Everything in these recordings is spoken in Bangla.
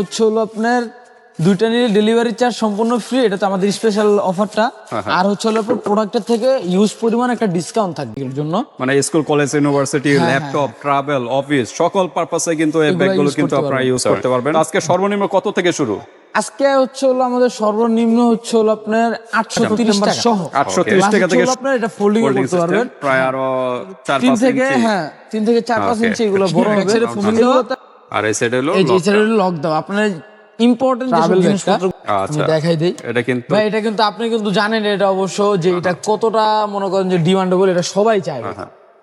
হচ্ছে হলো আপনার দুইটা নিলে ডেলিভারি চার্জ সম্পূর্ণ ফ্রি, এটা তো আমাদের স্পেশাল অফারটা। আর হচ্ছে হলো আপনার প্রোডাক্টের থেকে ইউজ পরিমাণ একটা ডিসকাউন্ট থাকবে এর জন্য। মানে school, college, university, laptop, travel, office সকল পারপাসে কিন্তু এই ব্যাগগুলো কিন্তু আপনারা ইউজ করতে পারবেন। আজকে সর্বনিম্ন কত থেকে শুরু? আজকে হচ্ছে হলো আমাদের সর্বনিম্ন হচ্ছে হলো আপনার 830 টাকা সহ। 830 টাকা থেকে আপনার এটা ফোল্ডিং করতে পারবেন। প্রায় আরো 4-5 থেকে ইঞ্চি। 3 থেকে 4-5 ইঞ্চি এগুলো বড় হবে। আর এই সাইডে হলো এই যে এটা লক দাও আপনার ইম্পর্টেন্ট জিনিসপত্র আমি দেখাই দেই। এটা কিন্তু ভাই এটা কিন্তু আপনি কিন্তু জানেন এটা অবশ্য যে এটা কতটা মনে করেন যে ডিমান্ডেবল, এটা সবাই চায়।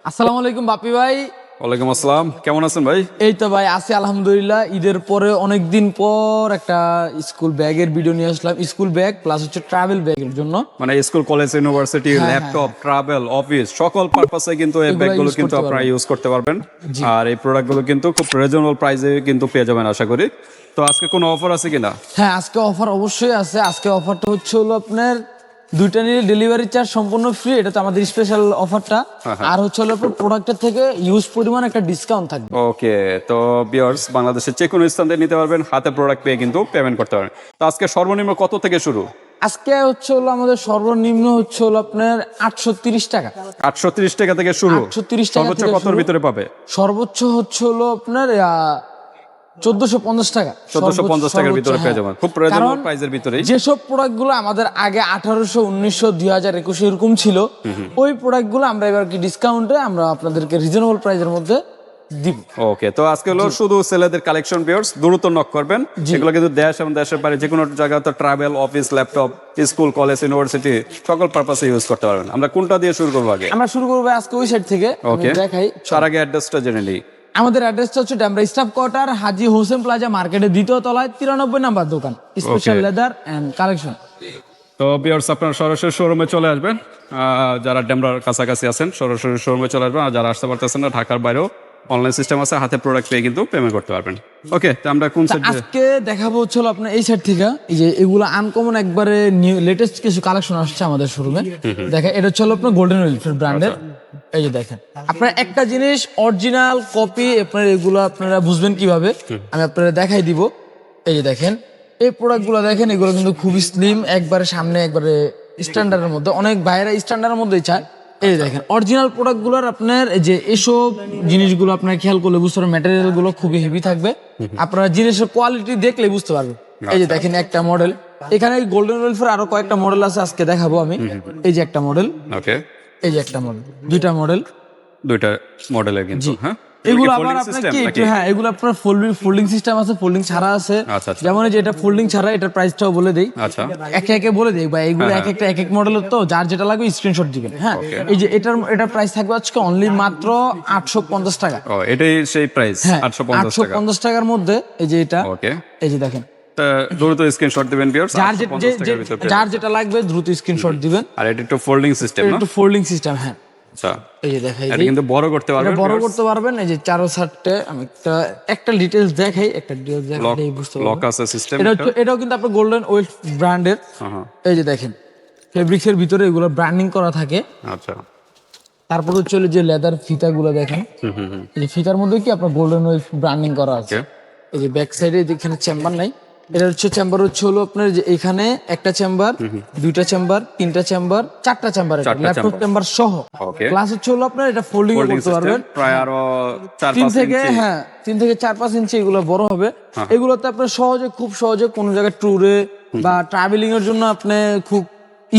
আসসালামু আলাইকুম বাপি ভাই। ওয়ালাইকুম আসসালাম, কেমন আছেন ভাই? এই তো ভাই আছি আলহামদুলিল্লাহ। ঈদের পরে অনেকদিন পর একটা স্কুল ব্যাগের ভিডিও নিয়ে আসলাম, স্কুল ব্যাগ প্লাস হচ্ছে ট্রাভেল ব্যাগের জন্য। মানে school, college, university, laptop, travel, office সকল পারপাসে কিন্তু এই ব্যাগগুলো কিন্তু আপনারা ইউজ করতে পারবেন। আর এই প্রোডাক্টগুলো কিন্তু খুব রিজনেবল প্রাইসে কিন্তু পেয়ে যাবেন আশা করি। তো আজকে কোনো অফার আছে কিনা? হ্যাঁ আজকে অফার অবশ্যই আছে। আজকে অফারটা হচ্ছে হলো আপনার দুইটা নিলে ডেলিভারি চার্জ সম্পূর্ণ ফ্রি, এটা তো আমাদের স্পেশাল অফারটা। আর হচ্ছে হলো প্রোডাক্টের থেকে ইউজ পরিমাণ একটা ডিসকাউন্ট থাকবে। ওকে, তো ভিউয়ার্স বাংলাদেশের যে কোনো স্থান থেকে নিতে পারবেন, হাতে প্রোডাক্ট পেয়ে কিন্তু পেমেন্ট করতে পারবেন। তো আজকে সর্বনিম্ন কত থেকে শুরু? আজকে হচ্ছে হলো আমাদের সর্বনিম্ন হচ্ছে হলো আপনার 830 টাকা। 830 টাকা থেকে শুরু। 830 টাকা সর্বোচ্চ কতর ভিতরে পাবে? সর্বোচ্চ হচ্ছে হলো আপনার 1450 টাকা। 1450 টাকার ভিতরে পেয়ে যাবেন, খুব রিজনেবল প্রাইসের ভিতরেই। যেসব প্রোডাক্টগুলো আমাদের আগে 1800, 1900, 2000, 2100 এরকম ছিল, ওই প্রোডাক্টগুলো আমরা এবার কি ডিসকাউন্টে আমরা আপনাদেরকে রিজনেবল প্রাইসের মধ্যে দিব। ওকে, তো আজকে হলো শুধু ছেলেদের কালেকশন ভিউয়ার্স, দ্রুত নক করবেন। এগুলো কিন্তু দেশ এবং দেশের বাইরে যে কোনো জায়গাতে travel, office, laptop, school, college, university সকল পারপাসে ইউজ করতে পারবেন। আমরা কোনটা দিয়ে শুরু করবো আগে? আমরা শুরু করবো আজকে ওই সাইড থেকে। আমি দেখাই, তার আগে অ্যাড্রেসটা জেনে নিই। আমাদের অ্যাড্রেসটা হচ্ছে ডেমরা স্টাফ কোয়ার্টার, হাজী হোসেন প্লাজা মার্কেটের 2য় তলায় 93 নাম্বার দোকান, স্পেশাল লেদার এন্ড কালেকশন। তো ভিউয়ার্স আপনারা সরাসরি শোরুমে চলে আসবেন। যারা ডেমরার কাছাকাছি আছেন সরাসরি শোরুমে চলে আসবেন। আর যারা আসতে পারতেছেন না, ঢাকার বাইরেও অনলাইন সিস্টেম আছে, হাতে প্রোডাক্ট পেয়ে কিন্তু পেমেন্ট করতে পারবেন। ওকে, তো আমরা কোন সাইড? আজকে দেখাবো হচ্ছে আপনার এই সাইড থেকে। এই যে এগুলো আনকমন একবারে নিউ লেটেস্ট কিছু কালেকশন আসছে আমাদের শোরুমে। দেখেন এটা হচ্ছে আপনার গোল্ডেন ওয়েলফেয়ার ব্র্যান্ডের। এই যে দেখেন আপনার একটা জিনিস অরিজিনাল কপি, আপনার এগুলো আপনারা বুঝবেন কিভাবে আমি আপনারা দেখাই দিব। এই যে দেখেন এই প্রোডাক্টগুলো দেখেন, এগুলো কিন্তু খুবই স্লিম, একবারে সামনে একবারে স্ট্যান্ডার্ডের মধ্যে। অনেক বাইরে স্ট্যান্ডার্ডের মধ্যেই চায়। এই দেখেন অরিজিনাল প্রোডাক্টগুলোর আপনার এই যে এসব জিনিসগুলো আপনার খেয়াল করলে বুঝতে পারবেন, ম্যাটেরিয়াল গুলো খুবই হেভি থাকবে। আপনারা জিনিসের কোয়ালিটি দেখলে বুঝতে পারবেন। এই যে দেখেন একটা মডেল, এখানে গোল্ডেন ওয়েলফেয়ার আরো কয়েকটা মডেল আছে, আজকে দেখাবো আমি। এই যে একটা মডেল, ওকে, এই যে একটা মডেল, দুইটা মডেলের কিন্তু। হ্যাঁ, এগুলো আবার আপনার কি একটু, হ্যাঁ এগুলো আপনার ফোল্ডিং সিস্টেম আছে, ফোল্ডিং ছাড়া আছে। যেমন এই যে এটা ফোল্ডিং ছাড়া, এটার প্রাইসটাও বলে দেই। আচ্ছা, একে একে বলে দেই ভাই, এগুলো এক একটা এক এক মডেলের, তো যার যেটা লাগবে স্ক্রিনশট দিবেন। হ্যাঁ, এই যে এটার প্রাইস থাকবে আজকে অনলি মাত্র 850 টাকা। ও, এটাই সেই প্রাইস 850 টাকা। 850 টাকার মধ্যে এই যে এটা। ওকে, এই যে দেখেন, দ্রুত স্ক্রিনশট দিবেন ভিউয়ার্স। যার যেটা লাগবে দ্রুত স্ক্রিনশট দিবেন। আর এটা একটু ফোল্ডিং সিস্টেম না? একটু ফোল্ডিং সিস্টেম, হ্যাঁ। আচ্ছা, এই যে দেখাই, এটা কিন্তু বড় করতে পারবেন, বড় করতে পারবেন। এই যে চারো সাইডে আমি একটা ডিটেইলস দেখাই, একটা ডিটেইলস দেখাই বুঝতে পারবেন। লক আছে সিস্টেম। এটাও কিন্তু আপনার গোল্ডেন ওয়েলফ ব্র্যান্ডের। এই যে দেখেন ফেব্রিক্সের ভিতরে এগুলো ব্র্যান্ডিং করা থাকে। আচ্ছা, তারপর হচ্ছে যে লেদার ফিতাগুলো দেখেন, এই যে ফিতার মধ্যে কি আপনার গোল্ডেন ওয়েলফ ব্র্যান্ডিং করা আছে। এই যে ব্যাক সাইডে যেখানে চেম্বার নাই, এটা হচ্ছে চেম্বার হচ্ছে হলো আপনার যে এখানে একটা চেম্বার, দুইটা চেম্বার, তিনটা চেম্বার, চারটা চেম্বার, ল্যাপটপ চেম্বার সহ। প্লাস হচ্ছে হলো আপনার এটা ফোল্ডিং করতে পারবেন। প্রায় আরো 3 থেকে 4-5 ইঞ্চি এগুলো বড় হবে। এগুলোতে আপনার খুব সহজে কোনো জায়গায় ট্যুরে বা ট্রাভেলিং এর জন্য আপনি খুব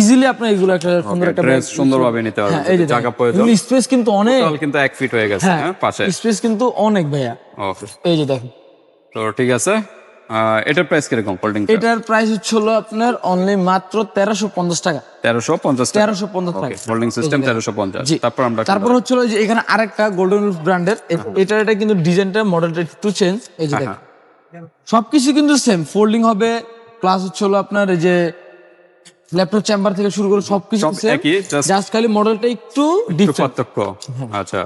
ইজিলি আপনি এগুলো একটা সুন্দর একটা ড্রেস সুন্দরভাবে নিতে পারবেন। এই যে জায়গা প্রয়োজন, স্পেস কিন্তু অনেক, কিন্তু 1 ফিট হয়ে গেছে। হ্যাঁ, পাশে স্পেস কিন্তু অনেক ভাইয়া। ওকে, এই যে দেখেন। তো ঠিক আছে, এটার প্রাইস কিরকম? ফোল্ডিং এটার প্রাইস হচ্ছে হলো আপনার অনলি মাত্র 1350 টাকা। 1350 টাকা ফোল্ডিং সিস্টেম 1350। তারপর হচ্ছে যে এখানে আরেকটা গোল্ডেন উলফ ব্র্যান্ডের, এটা কিন্তু ডিজাইনটা মডেলটা একটু চেঞ্জ। এই যে দেখেন সবকিছু কিন্তু সেম, ফোল্ডিং হবে। প্লাস হচ্ছে হলো আপনার এই যে ল্যাপটপ চেম্বার থেকে শুরু করে সবকিছু সেম, জাস্ট খালি মডেলটা একটু ডিফারেন্ট। আচ্ছা,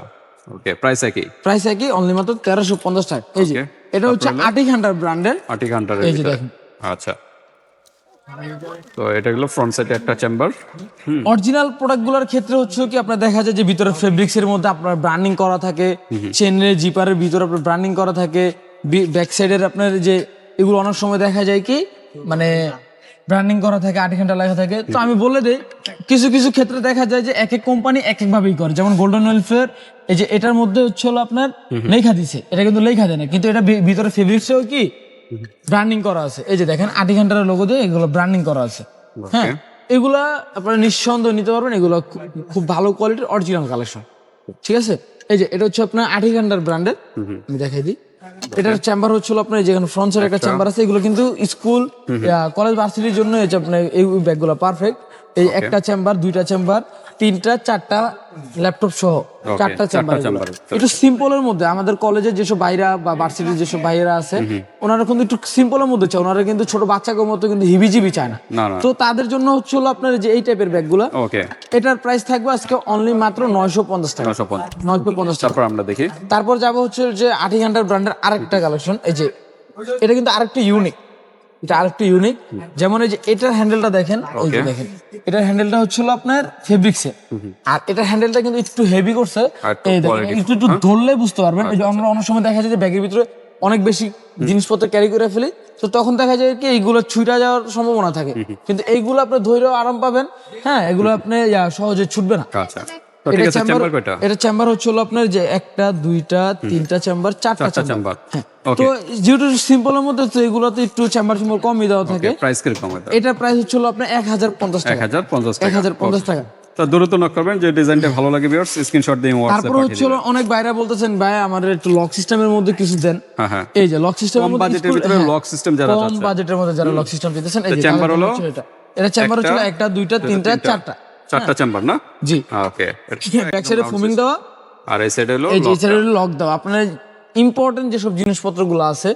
ওকে, প্রাইস একই অনলি মাত্র 1350 টাকা। এই যে এটা হচ্ছে আটিক হান্টার ব্র্যান্ডের। এই যে দেখেন, আচ্ছা, তো এটা হলো ফ্রন্ট সাইডে একটা চেম্বার। অরিজিনাল প্রোডাক্টগুলোর ক্ষেত্রে হচ্ছে কি আপনার দেখা যায় যে ভিতরে ফেব্রিক্স এর মধ্যে আপনার ব্র্যান্ডিং করা থাকে, চেনের জিপারের ভিতরে আপনার ব্র্যান্ডিং করা থাকে, ব্যাক সাইডের আপনার যে এগুলো অনেক সময় দেখা যায় কি মানে ব্র্যান্ডিং করা থাকে 8 ঘন্টা লেখা থাকে। তো আমি বলে দেই কিছু কিছু ক্ষেত্রে দেখা যায় যে এক এক কোম্পানি এক এক ভাবেই করে, যেমন গোল্ডেন ওয়েলফেয়ার এই যে এটার মধ্যে হচ্ছে হলো আপনার লেখা দিছে, এটা কিন্তু লেখা দেয় না, কিন্তু এটা ভিতরে ফেব্রিক্সেও কি ব্র্যান্ডিং করা আছে। এই যে দেখেন 8 ঘন্টার লোগো দিয়ে এগুলো ব্র্যান্ডিং করা আছে। হ্যাঁ, এগুলা আপনারা নিঃসন্দেহ নিতে পারবেন, এগুলো খুব ভালো কোয়ালিটির অরিজিনাল কালেকশন। ঠিক আছে, এই যে এটা হচ্ছে আপনার 8 ঘন্টার ব্র্যান্ডের, আমি দেখাই দিই। এটার চেম্বার হচ্ছিল আপনার যেখানে ফ্রন্ট সাইড একটা চেম্বার আছে, এগুলো কিন্তু স্কুল কলেজ ভার্সিটির জন্য হচ্ছে আপনার এই ব্যাগগুলো পারফেক্ট। এই একটা চেম্বার, দুইটা চেম্বার, তিনটা চারটা ল্যাপটপ সহ চারটা চেম্বার। একটু সিম্পলের মধ্যে আমাদের কলেজের যেসব বাইরা বা ভার্সিটির যেসব বাইরা আছে ওনারা কিন্তু একটু সিম্পলের মধ্যে চায়, ওনারা কিন্তু ছোট বাচ্চাদের মতো কিন্তু হিবিজিবি চায় না। তো তাদের জন্য হচ্ছিল আপনার যে এই টাইপের ব্যাগগুলো, এটার প্রাইস থাকবে আজকে অনলি মাত্র 950 টাকা। 950 টাকা। তারপর আমরা দেখি, তারপর যাবো হচ্ছে যে 8 ঘন্টার ব্র্যান্ডের আরেকটা কালেকশন। এই যে এটা কিন্তু আরেকটা ইউনিক, এটা আরেকটু ইউনিক। যেমন এই যে এটার হ্যান্ডেলটা দেখেন, এই যে দেখেন এটার হ্যান্ডেলটা হচ্ছিল আপনার ফেব্রিক্সের, আর এটার হ্যান্ডেলটা কিন্তু একটু হেভি করছে। এই দেখেন একটু ধরলে বুঝতে পারবেন। এই যে আমরা অনেক সময় দেখা যায় যে ব্যাগের ভিতরে অনেক বেশি জিনিসপত্র ক্যারি করে ফেলি, তো তখন দেখা যায় কি এইগুলো ছুটে যাওয়ার সম্ভাবনা থাকে, কিন্তু এইগুলো আপনি ধৈর্য আরাম পাবেন। হ্যাঁ, এগুলো আপনি সহজে ছুটবে না। এটা চেম্বার হচ্ছে আপনার যে একটা, দুইটা, তিনটা চেম্বার, চারটা চেম্বার। তো যেহেতু সিম্পলের মধ্যে তো এগুলোতে একটু চেম্বার কমই দেওয়া থাকে। প্রাইস কিরকম? এটা প্রাইস হচ্ছে আপনার 1050 টাকা। 1050 টাকা। তো দ্রুত নক করবেন, যে ডিজাইনটা ভালো লাগে ভিউয়ার্স স্ক্রিনশট দিয়ে WhatsApp তারপর হচ্ছে অনেক বাইরা বলতেছেন ভাই আমাদের একটু লক সিস্টেমের মধ্যে কিছু দেন। হ্যাঁ, এই যে লক সিস্টেমের মধ্যে বাজেটের ভিতরে লক সিস্টেম যারা কম বাজেটের মধ্যে যারা লক সিস্টেম দিতেছেন, এই যে চেম্বার হলো এটা চেম্বার হচ্ছে একটা, দুইটা, তিনটা, চারটা চেম্বার না? জি, ওকে। ব্যাক সাইডে ফোমিং দেওয়া, আর এই সাইডে হলো এই যে সাইডে লক দেওয়া। আপনার ইম্পর্টেন্ট যেসব জিনিসপত্রগুলো আছে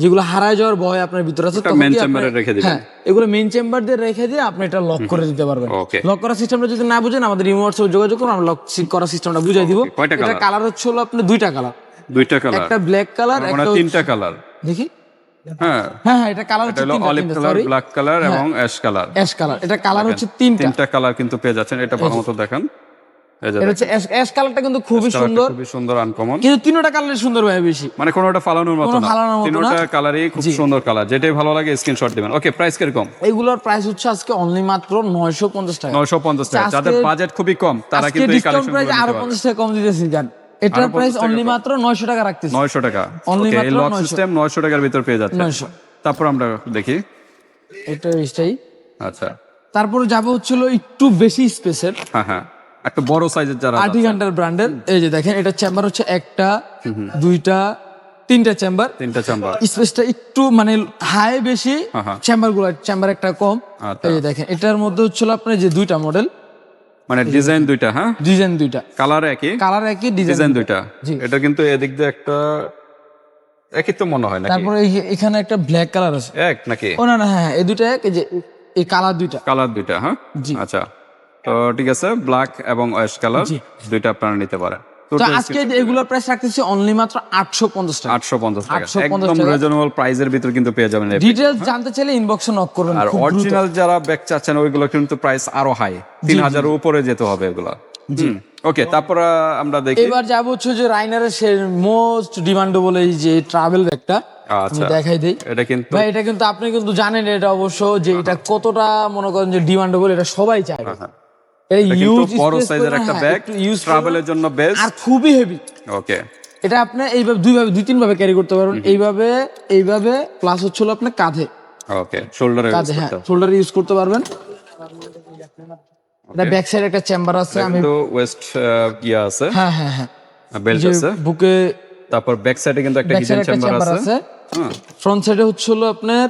যেগুলো হারায় যাওয়ার ভয় আপনার ভিতরে আছে, তখন মেইন কি চেম্বারে রেখে দিবেন। হ্যাঁ, এগুলো মেইন চেম্বার দিয়ে রেখে দিয়ে আপনি এটা লক করে দিতে পারবেন। লক করার সিস্টেমটা যদি না বুঝেন আমাদের রিমোট সাথে যোগাযোগ করুন, আমরা লক করার সিস্টেমটা বুঝাই দিব। এটা কালার হচ্ছে হলো আপনার দুইটা কালার, একটা ব্ল্যাক কালার, একটা তিনটা কালার। দেখি, হ্যাঁ হ্যাঁ হ্যাঁ, এটা কালার হচ্ছে তিনটা, অলিভ কালার, ব্ল্যাক কালার এবং অ্যাশ কালার। অ্যাশ কালার, এটা কালার হচ্ছে তিনটা কালার কিন্তু পেয়ে যাচ্ছেন। এটা ভালো মতো দেখেন, এটা হচ্ছে অ্যাশ কালারটা কিন্তু খুবই সুন্দর, খুবই সুন্দর, আনকমন। কিন্তু তিনটা কালারই সুন্দর ভাই, বেশি মানে কোনোটা ফালানোর মতো না, তিনটা কালারই খুব সুন্দর কালার। যেটাই ভালো লাগে স্ক্রিনশট দিবেন। ওকে, প্রাইস কিরকম? এগুলোর প্রাইস হচ্ছে আজকে অনলি মাত্র 950 টাকা। 950 টাকা। যাদের বাজেট খুবই কম তারা কিন্তু এই কালেকশনগুলো নিতে পারবে। আরো 50 টাকা কম দিতেছি জান, এটার প্রাইস অনলি মাত্র 900 টাকা রাখতেছি। 900 টাকা অনলি মাত্র এই লক সিস্টেম 900 টাকার ভিতর পেয়ে যাচ্ছে। 900। তারপর আমরা দেখি, এটা এইটাই। আচ্ছা, তারপর যাব হচ্ছিল একটু বেশি স্পেসের। হ্যাঁ, একটা বড় সাইজের যারা 8 ঘন্টার ব্র্যান্ডের। এই যে দেখেন এটা চেম্বার হচ্ছে একটা, দুইটা, তিনটা চেম্বার। স্পেসটা একটু মানে হাই বেশি, চেম্বার একটা কম। এই যে দেখেন এটার মধ্যে হচ্ছিল আপনার যে দুইটা মডেল, মানে ডিজাইন দুইটা। হ্যাঁ, ডিজাইন দুইটা, কালার একই, ডিজাইন দুইটা। এটা কিন্তু এদিক দিয়ে একটা একই তো মনে হয় নাকি? তারপর এখানে একটা ব্ল্যাক কালার আছে, এক নাকি? ও না, হ্যাঁ এই দুইটা এক, এই যে এই কালার দুইটা। হ্যাঁ, আচ্ছা, তো ঠিক আছে, ব্ল্যাক এবং অ্যাশ কালার দুইটা আপনারা নিতে পারেন। তো আজকে এগুলোর প্রাইস রাখতেছি অনলি মাত্র 850 টাকা। 850 টাকা, একদম রিজনেবল প্রাইসের ভিতর কিন্তু পেয়ে যাবেন। ডিটেইলস জানতে চাইলে ইনবক্সে নক করবেন। আর অরিজিনাল যারা ব্যাগ চাচ্ছেন ওইগুলো কিন্তু প্রাইস আরো হাই, 3000 এর উপরে যেতে হবে এগুলো। ওকে, তারপর আমরা দেখি, এবার যাব হচ্ছে যে রাইনারের মোস্ট ডিমান্ডেবল এই যে ট্রাভেল ব্যাগটা। আমি দেখাই দেই, ভাই এটা কিন্তু আপনি কিন্তু জানেন এটা অবশ্য যে এটা কতটা মনে করেন যে ডিমান্ডেবল, এটা সবাই চায়। এটা ইউজ বড় সাইজের একটা ব্যাগ, ট্রাভেলের জন্য বেস্ট, আর খুবই হেভি। ওকে, এটা আপনি এইভাবে দুই তিন ভাবে ক্যারি করতে পারবেন, এইভাবে প্লাস হচ্ছিল আপনার কাঁধে, ওকে, শোল্ডারে, হ্যাঁ শোল্ডারে ইউজ করতে পারবেন। এটা ব্যাক সাইডে একটা চেম্বার আছে, আমি তো ওয়েস্ট ইয়া আছে, হ্যাঁ বেল্ট আছে বুকে। তারপর ব্যাক সাইডে কিন্তু একটা হিডেন চেম্বার আছে। ফ্রন্ট সাইডে হচ্ছিল আপনার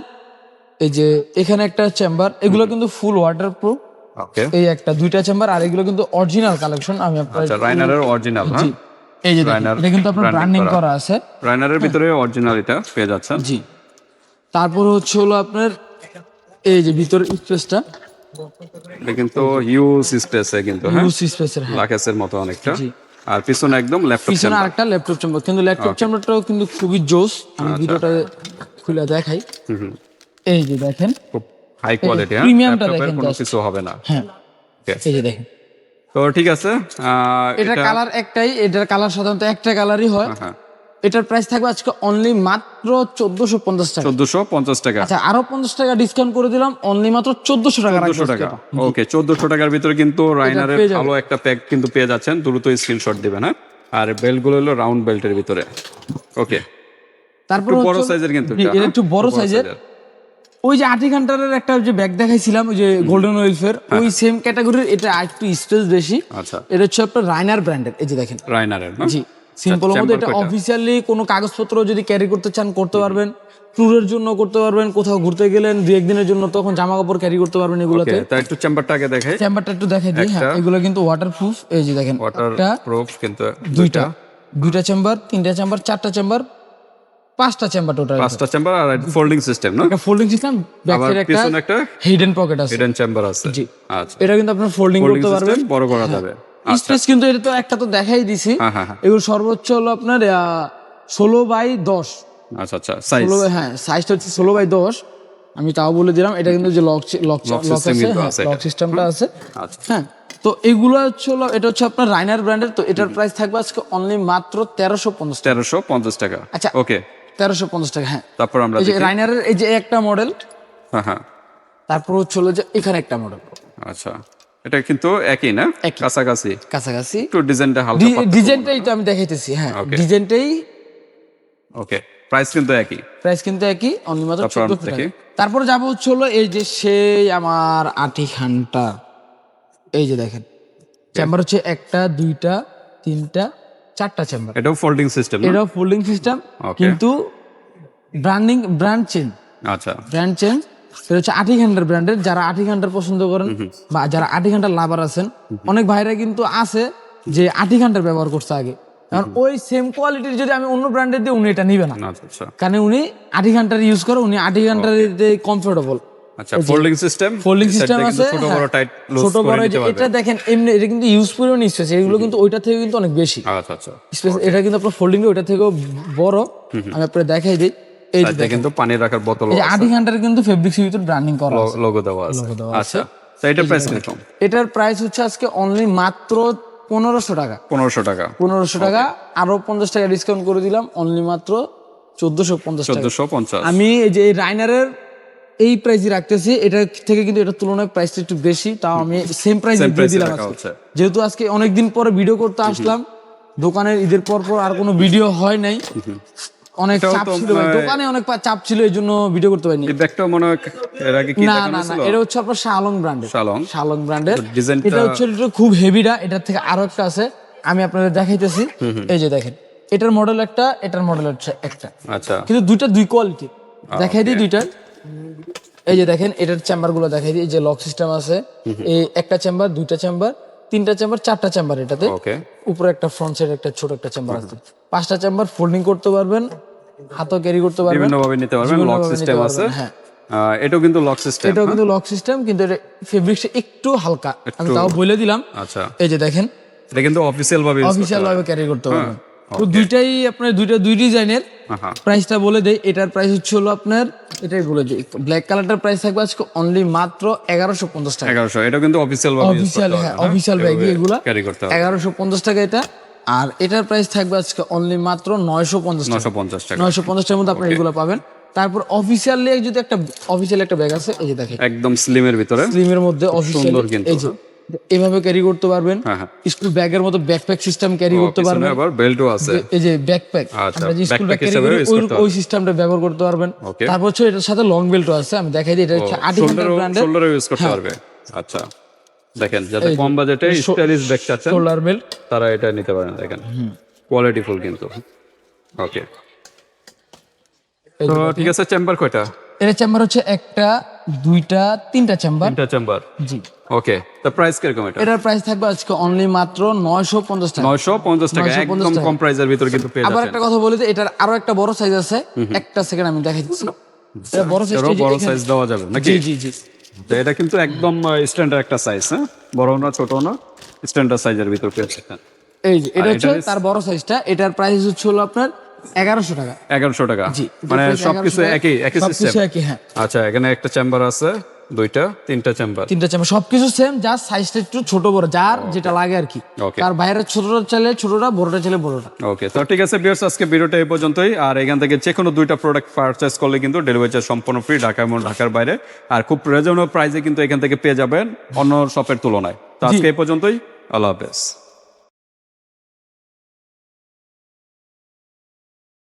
এই যে এখানে একটা চেম্বার, এগুলো কিন্তু ফুল ওয়াটারপ্রুফ। ওকে, এই একটা দুইটা চেম্বার, আর এগুলো কিন্তু অরিজিনাল কালেকশন। আমি আপনার রাইনারের অরিজিনাল, হ্যাঁ এই যে এটা কিন্তু আপনার ব্র্যান্ডিং করা আছে, রাইনারের ভিতরে অরিজিনাল এটা পেয়ে যাচ্ছেন। জি, তারপর হচ্ছে হলো আপনার এই যে ভিতরের স্পেসটা, এটা কিন্তু হিউজ স্পেসে, কিন্তু হ্যাঁ হিউজ স্পেসের, লাকেসের মতো অনেকটা। আর পিছনে একদম ল্যাপটপ চেম্বার, পিছনে আরেকটা ল্যাপটপ চেম্বার, কিন্তু ল্যাপটপ চেম্বারটাও কিন্তু খুবই জোস। আমি ভিডিওটা খুলে দেখাই, এই যে দেখেন খুব হাই কোয়ালিটি, হ্যাঁ প্রিমিয়ামটা দেখেন, কোনো কিছু হবে না। হ্যাঁ, এই যে দেখেন। তো ঠিক আছে, এটা কালার একটাই, এটার কালার সাধারণত একটা কালারই হয়। এটার প্রাইস থাকবে আজকে অনলি মাত্র 1450 টাকা। 1450 টাকা। আচ্ছা আরো 50 টাকা ডিসকাউন্ট করে দিলাম, অনলি মাত্র 1400 টাকা 1400 টাকা। ওকে, 1400 টাকার ভিতরে কিন্তু রাইনারের পেয়ে যাবেন। ভালো একটা প্যাক কিন্তু পেয়ে যাচ্ছেন, দ্রুত স্ক্রিনশট দিবেন। হ্যাঁ, আর বেল্ট গুলো হলো রাউন্ড বেল্টের ভিতরে। ওকে, তারপর একটু বড় সাইজের কিন্তু জি, এটা, এটা হ্যাঁ? একটু বড় সাইজের। ওই যে 8 ঘন্টার একটা যে ব্যাগ দেখাইছিলাম, ওই যে গোল্ডেন ওয়েলফেয়ার, ওই সেম ক্যাটাগরির, এটা একটু স্পেস বেশি। আচ্ছা, এটা হচ্ছে আপনার রাইনার ব্র্যান্ডের, এই যে দেখেন। রাইনারের না? জি, সিম্পল মধ্যে। চেম্বার এটা কয়টা? অফিসিয়ালি কোনো কাগজপত্র যদি ক্যারি করতে চান করতে পারবেন, ট্যুরের জন্য করতে পারবেন, কোথাও ঘুরতে গেলেন 2-1 দিনের জন্য, তখন জামা কাপড় ক্যারি করতে পারবেন এগুলোতে। ওকে, তা একটু চেম্বারটা আগে দেখাই। চেম্বারটা একটু দেখাই দিই। হ্যাঁ, এগুলো কিন্তু ওয়াটারপ্রুফ। এই যে দেখেন, ওয়াটার একটা, প্রুফ কিন্তু দুইটা চেম্বার, 3টা চেম্বার, 4টা চেম্বার, 5টা চেম্বার টোটাল। 5টা চেম্বার আর ফোল্ডিং সিস্টেম না? একটা ফোল্ডিং সিস্টেম, ব্যাক আবার সাইডে পিছনে একটা হিডেন পকেট আছে। হিডেন চেম্বার আছে। জি। আচ্ছা, এটা কিন্তু আপনার ফোল্ডিং ফোল্ডিং করতে পারবেন, সিস্টেম বড় করা যাবে। স্পেস কিন্তু এটা তো একটা তো দেখাই দিছি। হ্যাঁ হ্যাঁ হ্যাঁ। এগুলো সর্বোচ্চ হলো আপনার 16x10। আচ্ছা আচ্ছা, সাইজ 16 হ্যাঁ, সাইজটা হচ্ছে 16x10। আমি তাও বলে দিলাম, এটা কিন্তু যে লক system কিন্তু আছে লক সিস্টেমটা আছে। আচ্ছা, হ্যাঁ, তো এগুলো হচ্ছে হলো, এটা হচ্ছে আপনার রাইনার ব্র্যান্ডের। তো এটার প্রাইস থাকবে আজকে অনলি মাত্র 1350 টাকা। 1350 টাকা। আচ্ছা, ওকে, 1350 টাকা। হ্যাঁ, তারপর আমরা এই যে দেখি। রাইনারের এই যে একটা মডেল, হ্যাঁ হ্যাঁ, তারপর হচ্ছে হলো যে এখানে একটা মডেল। আচ্ছা, এটা কিন্তু একই না? একই। কাছাকাছি, কাছাকাছি। একটু ডিজাইনটা হালকা পাতলা। ডিজাইনটাই তো আমি দেখাইতেছি। হ্যাঁ, Okay. ডিজাইনটাই। ওকে, প্রাইস কিন্তু একই। প্রাইস কিন্তু একই, অনলি মাত্র তারপর আমরা 1400 টাকা। দেখি। তারপর যাবো হচ্ছে হলো এই যে সেই আমার 8 ঘন্টা। এই যে দেখেন, চেম্বার হচ্ছে 1টা 2টা 3টা 4টা চেম্বার। এটাও ফোল্ডিং সিস্টেম না? এটাও ফোল্ডিং সিস্টেম, Okay. কিন্তু ব্র্যান্ড চেঞ্জ। আচ্ছা, ব্র্যান্ড চেঞ্জ। এটা হচ্ছে 8 ঘন্টার ব্র্যান্ডের। যারা 8 ঘন্টার পছন্দ করেন বা যারা 8 ঘন্টার লাভার আছেন, অনেক ভাইরা কিন্তু আছে যে 8 ঘন্টার ব্যবহার করছে আগে, কারণ ওই সেম কোয়ালিটির যদি আমি অন্য ব্র্যান্ডের দিই, উনি এটা নিবে না, আচ্ছা আচ্ছা কারণ উনি 8 ঘন্টার ইউজ করে, উনি 8 ঘন্টার কমফোর্টেবল। আচ্ছা, ফোল্ডিং সিস্টেম, ফোল্ডিং সিস্টেম আছে, ছোট বড় টাইট লুজ ছোট করে বড়। নিতে পারবে। এটা দেখেন এমনি, এটা কিন্তু ইউজ পরিমাণ স্পেস, এগুলো কিন্তু ওইটা থেকে কিন্তু অনেক বেশি আচ্ছা আচ্ছা, স্পেস। এটা কিন্তু আপনার ফোল্ডিং ওইটা থেকেও বড়। আমি আপনাকে দেখাই দিই। এই যে এটা কিন্তু পানি রাখার বোতল, এই যে 8 ঘন্টার কিন্তু ফেব্রিক্স ভিতর ব্র্যান্ডিং করা আছে, লোগো দেওয়া আছে। logo দেওয়া আচ্ছা, তো এটা প্রাইস কিরকম? এটার প্রাইস হচ্ছে আজকে অনলি মাত্র 1500 টাকা। 1500 টাকা। 1500 টাকা, আরো 50 টাকা ডিসকাউন্ট করে দিলাম, অনলি মাত্র 1450 টাকা। 1450। আমি এই যে রাইনারের এই প্রাইসই রাখতেছি, এটা থেকে কিন্তু এটার তুলনায় প্রাইসটা একটু বেশি, তাও আমি সেম প্রাইস দিয়ে দিলাম রাখা আজকে। হচ্ছে। যেহেতু আজকে অনেকদিন পরে ভিডিও করতে আসলাম, দোকানের ঈদের পর আর কোনো ভিডিও হয় নাই, অনেক এটাও চাপ তো ছিল ভাই, দোকানে অনেক চাপ ছিল, এই জন্য ভিডিও করতে পারিনি। এই ব্যাগটা মনে হয় এর আগে কি না দেখানো না না, ছিল? এটা হচ্ছে আপনার শালং ব্র্যান্ডের। শালং ব্র্যান্ডের। ডিজাইনটা এটা হচ্ছে এটা খুব হেভিটা, এটার থেকে আরো একটা আছে, আমি আপনাদের দেখাইতেছি। এই যে দেখেন, এটার মডেল একটা, এটার মডেল হচ্ছে একটা, আচ্ছা, কিন্তু দুইটা দুই কোয়ালিটি। দেখাই দিই দুইটা। এই যে দেখেন, এটার চেম্বার গুলো দেখাই দিই। এই যে লক সিস্টেম আছে, এই একটা চেম্বার, 2টা চেম্বার, 3টা চেম্বার, 4টা চেম্বার এটাতে। ওকে, উপরে একটা ফ্রন্ট সাইড একটা ছোট একটা চেম্বার আছে। 5টা চেম্বার, ফোল্ডিং করতে পারবেন, হাতও ক্যারি করতে পারবেন, বিভিন্ন ভাবে নিতে পারবেন। লক বিভিন্নভাবে নিতে সিস্টেম পারবেন, আছে। হ্যাঁ। এটাও কিন্তু লক সিস্টেম। এটাও কিন্তু লক সিস্টেম, কিন্তু এটা ফেব্রিক্সটা একটু হালকা, আমি তাও বলে দিলাম। আচ্ছা, এই যে দেখেন, এটা কিন্তু অফিশিয়াল ভাবে use করতে অফিসিয়াল পারবেন। ভাবে ক্যারি করতে পারবেন। তো দুইটাই আপনার দুই ডিজাইনের হ্যাঁ, প্রাইসটা বলে দেই। এটার প্রাইস হচ্ছে হলো আপনার, এটাই বলে দিই, ব্ল্যাক কালারটার প্রাইস থাকবে আজকে অনলি মাত্র 1150 টাকা। 1100। এটা কিন্তু অফিশিয়াল ভাবে use অফিসিয়াল, করতে হ্যাঁ, পারবেন, অফিসিয়াল ব্যাগ এগুলা ক্যারি করতে হবে। 1150 টাকা এটা। আর এটার প্রাইস থাকবে আজকে অনলি মাত্র 950 টাকা। 950 টাকা। 950 টাকার মধ্যে আপনি এগুলো পাবেন। তারপর অফিসিয়ালি যদি অফিসিয়াল একটা ব্যাগ আছে, এই যে দেখেন, একদম স্লিমের ভিতরে, স্লিমের মধ্যে অফিসিয়াল, সুন্দর কিন্তু। এই যে এভাবে ক্যারি করতে পারবেন। হ্যাঁ হ্যাঁ, স্কুল ব্যাগের মতো ব্যাকপ্যাক সিস্টেম ক্যারি করতে পিছনে পারবেন। আবার বেল্টও আছে। এই যে ব্যাকপ্যাক, আচ্ছা, আমরা যে স্কুল ব্যাগ backpack ক্যারি হিসেবেও করি, use করতে ওই সিস্টেমটা ব্যবহার করতে পারবেন। Okay. তারপর হচ্ছে এটার সাথে লং বেল্টও আছে, আমি দেখাই দিই। এটা হচ্ছে 8 ঘন্টার ব্র্যান্ডের শোল্ডারে ইউজ করতে পারবে। আচ্ছা, দেখেন, যাদের কম বাজেটে স্টাইলিশ ব্যাগ চাচ্ছেন, শোল্ডার বেল্ট। তারা এটা নিতে পারেন। দেখেন, কোয়ালিটিফুল কিন্তু। ওকে, তো ঠিক আছে। চেম্বার কয়টা? এর চেম্বার হচ্ছে একটা, 2টা, 3টা চেম্বার। 3টা চেম্বার। জি। ওকে, তো প্রাইস কিরকম এটা? এটার প্রাইস থাকবে আজকে অনলি মাত্র 950 টাকা। 950 টাকা, 950 একদম টাকা। কম প্রাইসের ভিতর কিন্তু পেয়ে আবার যাচ্ছেন। একটা কথা বলে দিই, এটার আরো একটা বড় সাইজ আছে, একটা সেকেন্ড আমি দেখাই দিচ্ছি। এটা বড় সাইজ, এরও বড় সাইজ দেওয়া যাবে নাকি? জি জি জি। তো এটা কিন্তু একদম স্ট্যান্ডার্ড একটা সাইজ, হ্যাঁ, বড় না ছোট না, স্ট্যান্ডার্ড সাইজের ভিতর পেয়ে যাচ্ছেন। এই যে এটা হচ্ছে তার বড় সাইজটা। এটার প্রাইস হচ্ছে হলো আপনার 1100 টাকা। 1100 টাকা। জি, মানে এটার price সবকিছু 1100 একই সবকিছু সিস্টেম। একই, হ্যাঁ। আচ্ছা, এখানে একটা চেম্বার আছে, দুইটা তিনটা চেম্বার। তিনটা চেম্বার, সবকিছু সেম, জাস্ট সাইজটা একটু ছোট বড়, যার যেটা লাগে আর কি। Okay. তার বাইরের ছোটটা চাইলে ছোটটা, বড়টা চাইলে বড়টা। ওকে, তো ঠিক আছে ভিউয়ার্স, আজকে ভিডিওটা এই পর্যন্তই। আর এখান থেকে যে কোনো দুইটা প্রোডাক্ট পারচেস করলে কিন্তু ডেলিভারি চার্জ সম্পূর্ণ ফ্রি, ঢাকা এবং ঢাকার বাইরে। আর খুব রিজনেবল প্রাইসে কিন্তু এখান থেকে পেয়ে যাবেন অন্য শপের তুলনায়। তো আজকে এই পর্যন্তই, আল্লাহ হাফেজ।